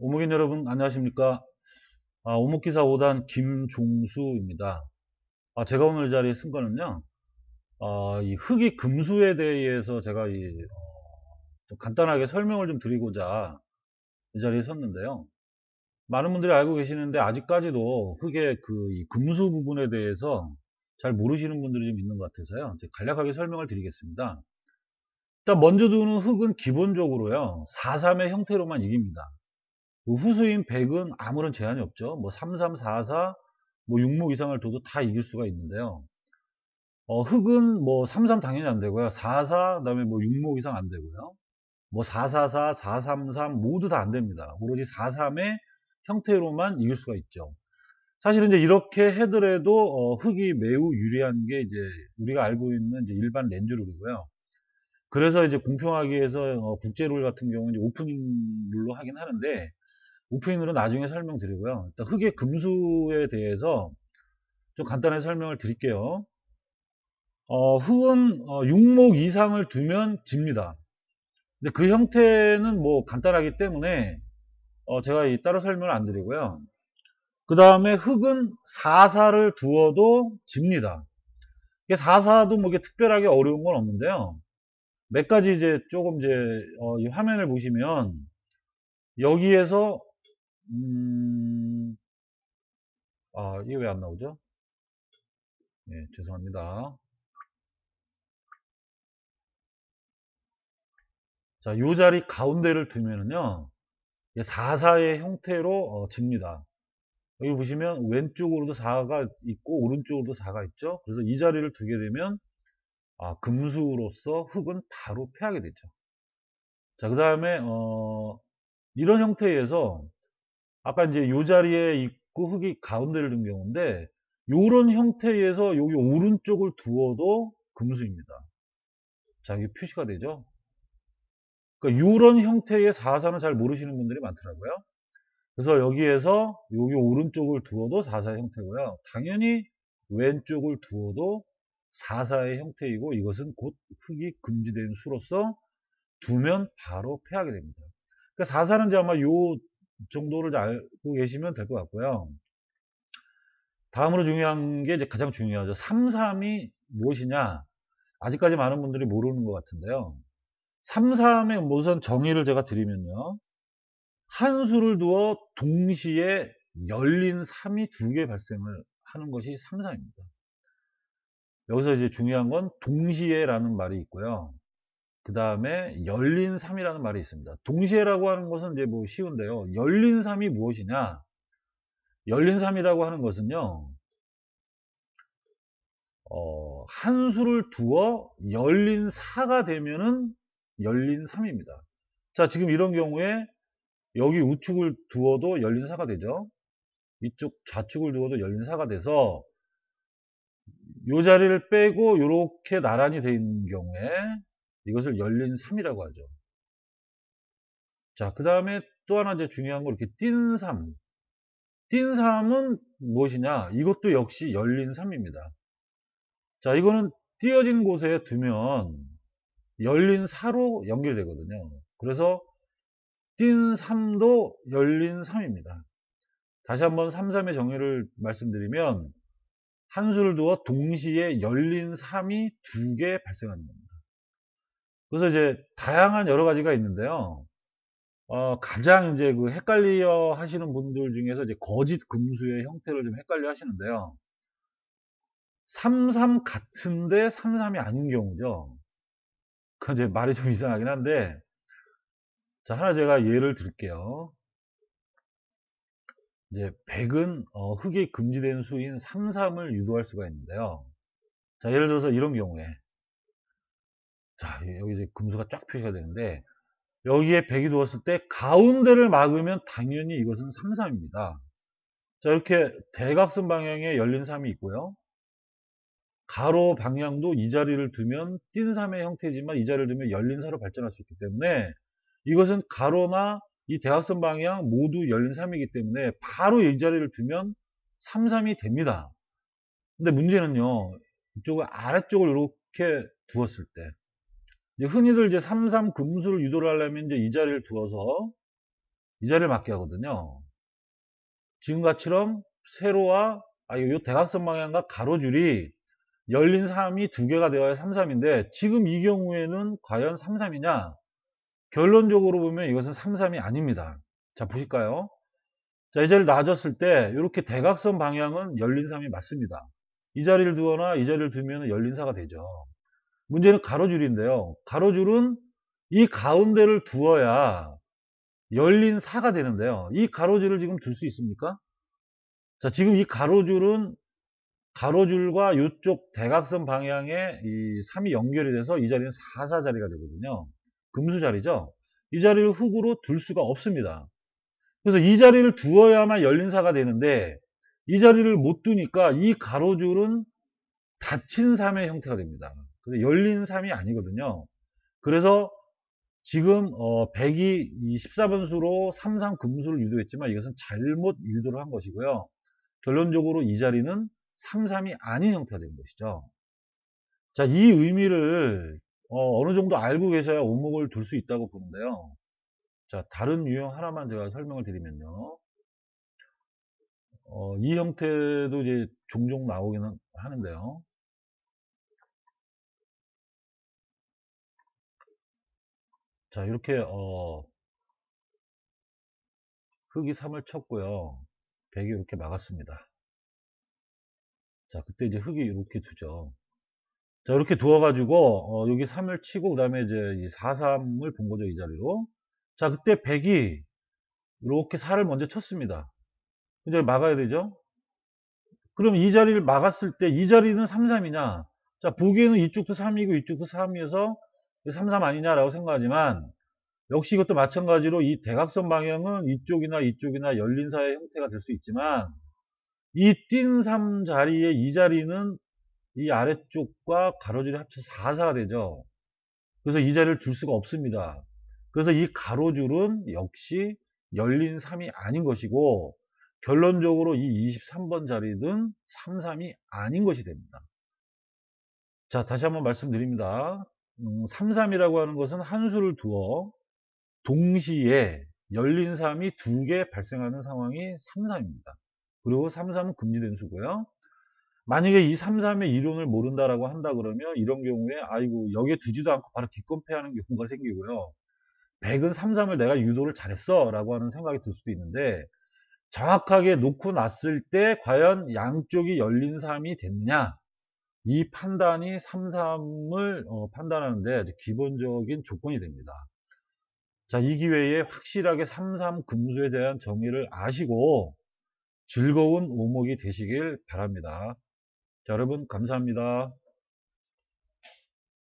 오목인 여러분 안녕하십니까? 오목기사 5단 김종수입니다. 제가 오늘 자리에 쓴 거는요, 이 흑이 금수에 대해서 제가 좀 간단하게 설명을 좀 드리고자 이 자리에 섰는데요. 많은 분들이 알고 계시는데 아직까지도 흑의 이 금수 부분에 대해서 잘 모르시는 분들이 좀 있는 것 같아서요. 제가 간략하게 설명을 드리겠습니다. 일단 먼저 두는 흑은 기본적으로요, 4-3의 형태로만 이깁니다. 그 후수인 100은 아무런 제한이 없죠. 뭐 33, 44, 뭐 6목 이상을 둬도 다 이길 수가 있는데요. 흑은 뭐 33 당연히 안 되고요. 44, 그다음에 뭐 6목 이상 안 되고요. 뭐 444, 433 모두 다 안 됩니다. 오로지 43의 형태로만 이길 수가 있죠. 사실은 이제 이렇게 해더라도 흑이 매우 유리한 게 이제 우리가 알고 있는 이제 일반 렌즈룰이고요. 그래서 이제 공평하기 위해서 국제룰 같은 경우는 이제 오프닝 룰로 하긴 하는데 오프닝으로 나중에 설명드리고요. 일단 흑의 금수에 대해서 좀 간단하게 설명을 드릴게요. 흑은 6목 이상을 두면 집니다. 근데 그 형태는 뭐 간단하기 때문에 제가 따로 설명을 안 드리고요. 그 다음에 흑은 4사를 두어도 집니다. 4사도 뭐 이게 특별하게 어려운 건 없는데요. 몇 가지 이제 조금 이제 이 화면을 보시면 여기에서 이게 왜 안 나오죠? 예, 죄송합니다. 자, 요 자리 가운데를 두면은요, 4사의 형태로 집니다. 여기 보시면 왼쪽으로도 4가 있고 오른쪽으로도 4가 있죠. 그래서 이 자리를 두게 되면 금수로서 흑은 바로 패하게 되죠. 자, 그 다음에 이런 형태에서 아까 이제 요 자리에 있고 흑이 가운데를 둔 경우인데 요런 형태에서 여기 오른쪽을 두어도 금수입니다. 자, 이게 표시가 되죠. 그러니까 요런 형태의 4사는 잘 모르시는 분들이 많더라고요. 그래서 여기에서 여기 오른쪽을 두어도 4사의 형태고요. 당연히 왼쪽을 두어도 4사의 형태이고 이것은 곧 흑이 금지된 수로서 두면 바로 패하게 됩니다. 그러니까 4사는 이제 아마 요 정도를 알고 계시면 될 것 같고요. 다음으로 중요한 게 이제 가장 중요하죠. 3-3이 무엇이냐? 아직까지 많은 분들이 모르는 것 같은데요. 3-3의 우선 정의를 제가 드리면요. 한 수를 두어 동시에 열린 3이 두 개 발생을 하는 것이 3-3입니다. 여기서 이제 중요한 건 동시에라는 말이 있고요. 그 다음에 열린 3이라는 말이 있습니다. 동시에라고 하는 것은 이제 뭐 쉬운데요. 열린 3이 무엇이냐? 열린 3이라고 하는 것은요. 한 수를 두어 열린 4가 되면은 열린 3입니다. 자, 지금 이런 경우에 여기 우측을 두어도 열린 4가 되죠. 이쪽 좌측을 두어도 열린 4가 돼서 이 자리를 빼고 이렇게 나란히 되어 있는 경우에 이것을 열린 3이라고 하죠. 자, 그 다음에 또 하나 이제 중요한 거 이렇게 띈 3. 띈 3은 무엇이냐? 이것도 역시 열린 3입니다. 자, 이거는 띄어진 곳에 두면 열린 4로 연결되거든요. 그래서 띈 3도 열린 3입니다. 다시 한번 3-3의 정의를 말씀드리면 한 수를 두어 동시에 열린 3이 두 개 발생하는 겁니다. 그래서 이제 다양한 여러 가지가 있는데요. 가장 이제 그 헷갈려 하시는 분들 중에서 이제 거짓 금수의 형태를 좀 헷갈려 하시는데요. 3-3 같은데 3-3이 아닌 경우죠. 그건 이제 말이 좀 이상하긴 한데, 자, 하나 제가 예를 들게요. 이제 100은 흑이 금지된 수인 3-3을 유도할 수가 있는데요. 자, 예를 들어서 이런 경우에, 자, 여기 이제 금수가 쫙 표시가 되는데, 여기에 100이 두었을 때 가운데를 막으면 당연히 이것은 3-3입니다. 자, 이렇게 대각선 방향에 열린 3이 있고요. 가로 방향도 이 자리를 두면 띈 3의 형태지만 이 자리를 두면 열린 4로 발전할 수 있기 때문에 이것은 가로나 이 대각선 방향 모두 열린 3이기 때문에 바로 이 자리를 두면 3-3이 됩니다. 근데 문제는요. 이쪽을 아래쪽을 이렇게 두었을 때 이제 흔히들 이제 3-3 금수를 유도를 하려면 이제 이 자리를 두어서 이 자리를 맞게 하거든요. 지금같이럼 세로와 요 대각선 방향과 가로줄이 열린 3이 두 개가 되어야 3, 3인데 지금 이 경우에는 과연 3, 3이냐? 결론적으로 보면 이것은 3, 3이 아닙니다. 자, 보실까요? 자, 이 자리를 놔줬을 때 이렇게 대각선 방향은 열린 3이 맞습니다. 이 자리를 두거나 이 자리를 두면 열린 4가 되죠. 문제는 가로줄인데요. 가로줄은 이 가운데를 두어야 열린 4가 되는데요. 이 가로줄을 지금 둘 수 있습니까? 자, 지금 이 가로줄은 가로줄과 이쪽 대각선 방향에 이 3이 연결이 돼서 이 자리는 4, 4 자리가 되거든요. 금수 자리죠. 이 자리를 흙으로 둘 수가 없습니다. 그래서 이 자리를 두어야만 열린 4가 되는데 이 자리를 못 두니까 이 가로줄은 닫힌 3의 형태가 됩니다. 그래서 열린 3이 아니거든요. 그래서 지금 100이 이 14번수로 3, 3 금수를 유도했지만 이것은 잘못 유도를 한 것이고요. 결론적으로 이 자리는 3, 3이 아닌 형태가 된 것이죠. 자, 이 의미를 어느 정도 알고 계셔야 오목을 둘 수 있다고 보는데요. 자, 다른 유형 하나만 제가 설명을 드리면요. 이 형태도 이제 종종 나오기는 하는데요. 자, 이렇게 흙이 3을 쳤고요. 100이 이렇게 막았습니다. 자, 그때 이제 흙이 이렇게 두죠. 자, 이렇게 두어가지고 여기 3을 치고 그 다음에 이제 이 4, 3을 본 거죠, 이 자리로. 자, 그때 100이 이렇게 4를 먼저 쳤습니다. 이제 막아야 되죠. 그럼 이 자리를 막았을 때 이 자리는 3, 3이냐? 자, 보기에는 이쪽도 3이고 이쪽도 3이어서 3, 3 아니냐라고 생각하지만 역시 이것도 마찬가지로 이 대각선 방향은 이쪽이나 이쪽이나 열린 사의 형태가 될 수 있지만 이 띈 3 자리의 이 자리는 이 아래쪽과 가로줄이 합쳐서 4, 4가 되죠. 그래서 이 자리를 줄 수가 없습니다. 그래서 이 가로줄은 역시 열린 3이 아닌 것이고 결론적으로 이 23번 자리는 3, 3이 아닌 것이 됩니다. 자, 다시 한번 말씀드립니다. 3, 3이라고 하는 것은 한 수를 두어 동시에 열린 3이 두 개 발생하는 상황이 3, 3입니다. 그리고 3, 3은 금지된 수고요. 만약에 이 3, 3의 이론을 모른다라고 한다 그러면 이런 경우에 아이고 여기에 두지도 않고 바로 기권패하는 경우가 생기고요. 100은 3, 3을 내가 유도를 잘했어 라고 하는 생각이 들 수도 있는데 정확하게 놓고 놨을 때 과연 양쪽이 열린 3이 됐느냐 이 판단이 3, 3을 판단하는데 기본적인 조건이 됩니다. 자, 이 기회에 확실하게 3, 3 금수에 대한 정의를 아시고 즐거운 오목이 되시길 바랍니다. 자, 여러분 감사합니다.